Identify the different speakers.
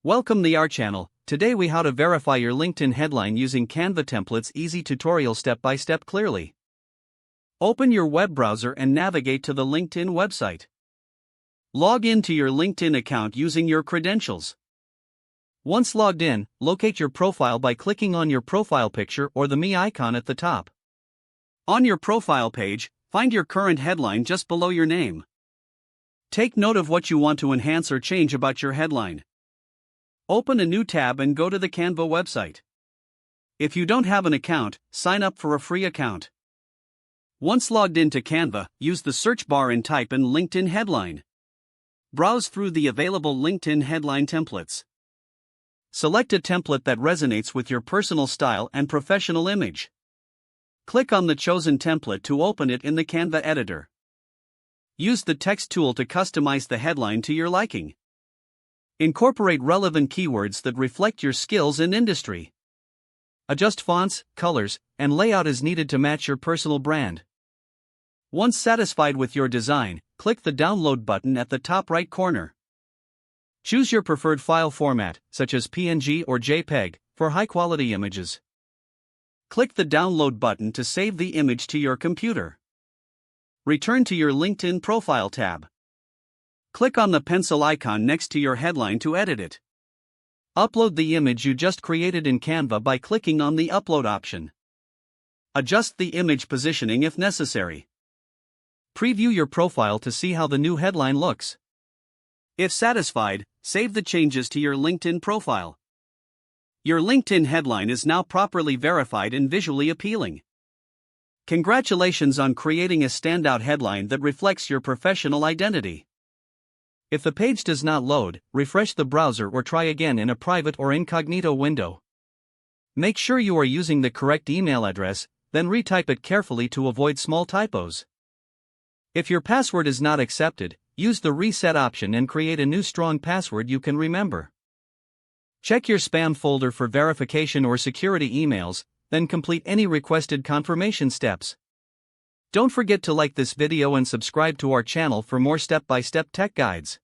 Speaker 1: Welcome to our channel. Today we how to verify your LinkedIn headline using Canva templates. Easy tutorial step by step clearly. Open your web browser and navigate to the LinkedIn website. Log in to your LinkedIn account using your credentials. Once logged in, locate your profile by clicking on your profile picture or the me icon at the top. On your profile page, find your current headline just below your name. Take note of what you want to enhance or change about your headline. Open a new tab and go to the Canva website. If you don't have an account, sign up for a free account. Once logged into Canva, use the search bar and type in LinkedIn headline. Browse through the available LinkedIn headline templates. Select a template that resonates with your personal style and professional image. Click on the chosen template to open it in the Canva editor. Use the text tool to customize the headline to your liking. Incorporate relevant keywords that reflect your skills and industry. Adjust fonts, colors, and layout as needed to match your personal brand. Once satisfied with your design, click the download button at the top right corner. Choose your preferred file format, such as PNG or JPEG, for high-quality images. Click the download button to save the image to your computer. Return to your LinkedIn profile tab. Click on the pencil icon next to your headline to edit it. Upload the image you just created in Canva by clicking on the Upload option. Adjust the image positioning if necessary. Preview your profile to see how the new headline looks. If satisfied, save the changes to your LinkedIn profile. Your LinkedIn headline is now properly verified and visually appealing. Congratulations on creating a standout headline that reflects your professional identity. If the page does not load, refresh the browser or try again in a private or incognito window. Make sure you are using the correct email address, then retype it carefully to avoid small typos. If your password is not accepted, use the reset option and create a new strong password you can remember. Check your spam folder for verification or security emails, then complete any requested confirmation steps. Don't forget to like this video and subscribe to our channel for more step-by-step tech guides.